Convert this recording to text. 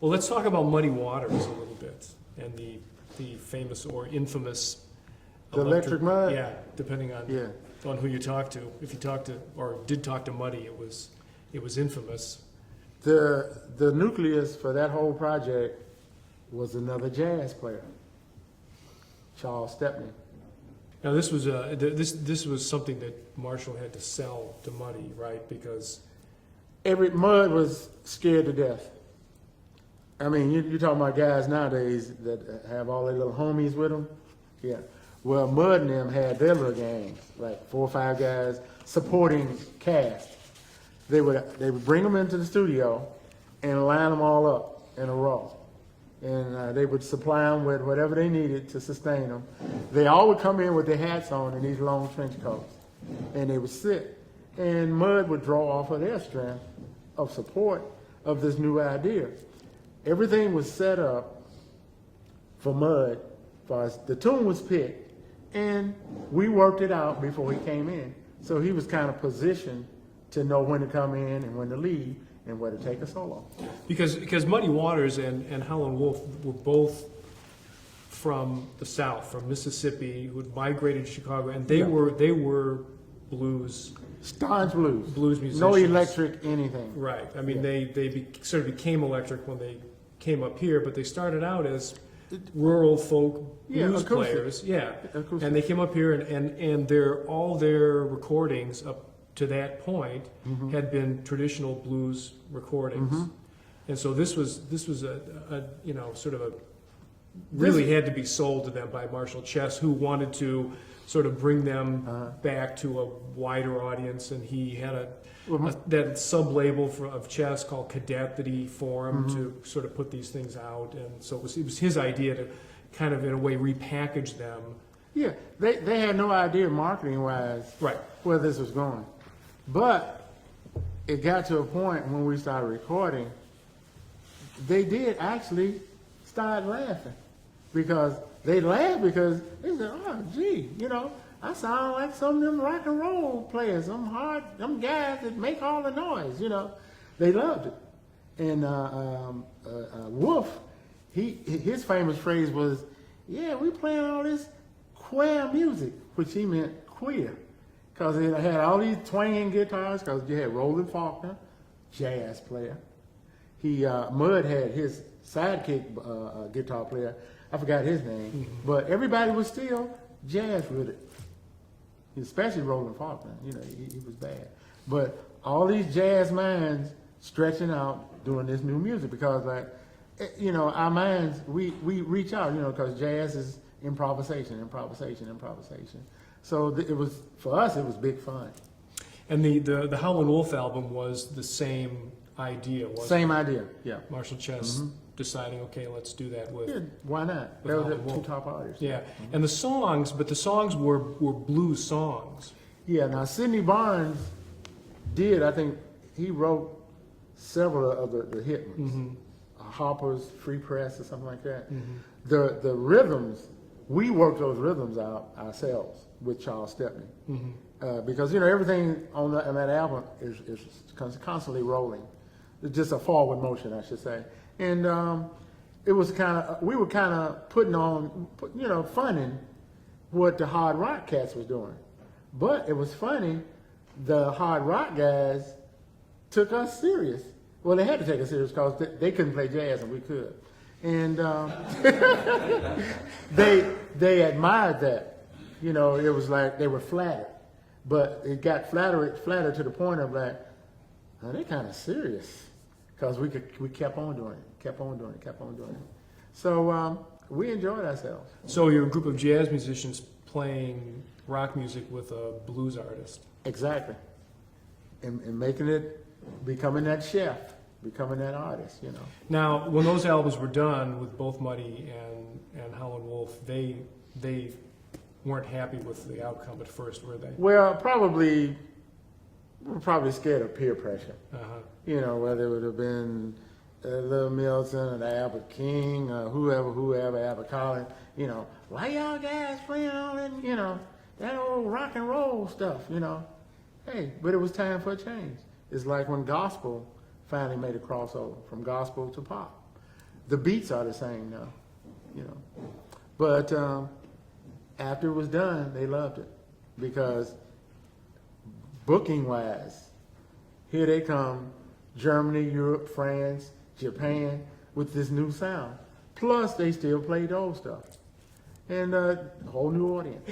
Well, let's talk about Muddy Waters a little bit and the famous or infamous The electric mud? Yeah, depending on who you talk to. If you talked to or did talk to Muddy, it was infamous. The nucleus for that whole project was another jazz player, Charles Stepney. Now this was something that Marshall had to sell to Muddy, right? Because Mud was scared to death. I mean, you're talking about guys nowadays that have all their little homies with them. Yeah. Well, Mud and them had their little gangs, like 4 or 5 guys supporting cast. They would bring them into the studio and line them all up in a row. And they would supply them with whatever they needed to sustain them. They all would come in with their hats on and these long trench coats. And they would sit. And Mud would draw off of their strength of support of this new idea. Everything was set up for Mud, as far as the tune was picked, and we worked it out before he came in. So he was kind of positioned to know when to come in and when to leave and where to take a solo. Because Muddy Waters and Howlin' Wolf were both from the South, from Mississippi, who had migrated to Chicago, and they were blues. Staunch blues musicians. No electric anything. Right. I mean, sort of became electric when they came up here, but they started out as rural folk blues acoustic. players. Yeah. Acoustic. And they came up here, and all their recordings up to that point had been traditional blues recordings. And so this was a sort of a really had to be sold to them by Marshall Chess, who wanted to sort of bring them back to a wider audience, and he had that sub-label of Chess called Cadet that he formed to sort of put these things out, and so it was his idea to kind of, in a way, repackage them. Yeah, they had no idea marketing-wise where this was going. But it got to a point when we started recording, they did actually start laughing. Because they laughed because they said, oh, gee, I sound like some of them rock and roll players, them guys that make all the noise, They loved it. And Wolf, his famous phrase was, yeah, we playing all this queer music, which he meant queer. Because it had all these twanging guitars, because you had Roland Faulkner, jazz player. Mud had his sidekick guitar player, I forgot his name, but everybody was still jazz with it. Especially Roland Faulkner, he was bad. But all these jazz minds stretching out doing this new music because, our minds, we reach out, because jazz is improvisation. So it was, for us, it was big fun. And the Howlin' Wolf album was the same idea, wasn't it? Same idea, yeah. Marshall Chess deciding, okay, let's do that with. Yeah, why not? They were the 2 top artists. Yeah, and the songs were blues songs. Yeah, now Sidney Barnes I think he wrote several of the hit ones. Harper's Free Press or something like that. The rhythms, we worked those rhythms out ourselves with Charles Stepney. Because, everything on that album is constantly rolling. It's just a forward motion, I should say. And it was we were kind of putting on, funning what the hard rock cats was doing. But it was funny, the hard rock guys took us serious. Well, they had to take us serious because they couldn't play jazz and we could. And they admired that. It was like they were flattered. But it got flattered to the point of like, oh, they're kind of serious. Because we kept on doing it. So we enjoyed ourselves. So you're a group of jazz musicians playing rock music with a blues artist. Exactly. And becoming that chef, becoming that artist, Now, when those albums were done with both Muddy and Howlin' Wolf, they weren't happy with the outcome at first, were they? Well, we were probably scared of peer pressure. Whether it would have been Lil Milton or Albert King or whoever, Albert Collins, why y'all guys playing all that, that old rock and roll stuff, Hey, but it was time for a change. It's like when gospel finally made a crossover from gospel to pop. The beats are the same now, you know. But after it was done, they loved it because booking wise, here they come, Germany, Europe, France, Japan, with this new sound. Plus, they still play the old stuff, and a whole new audience.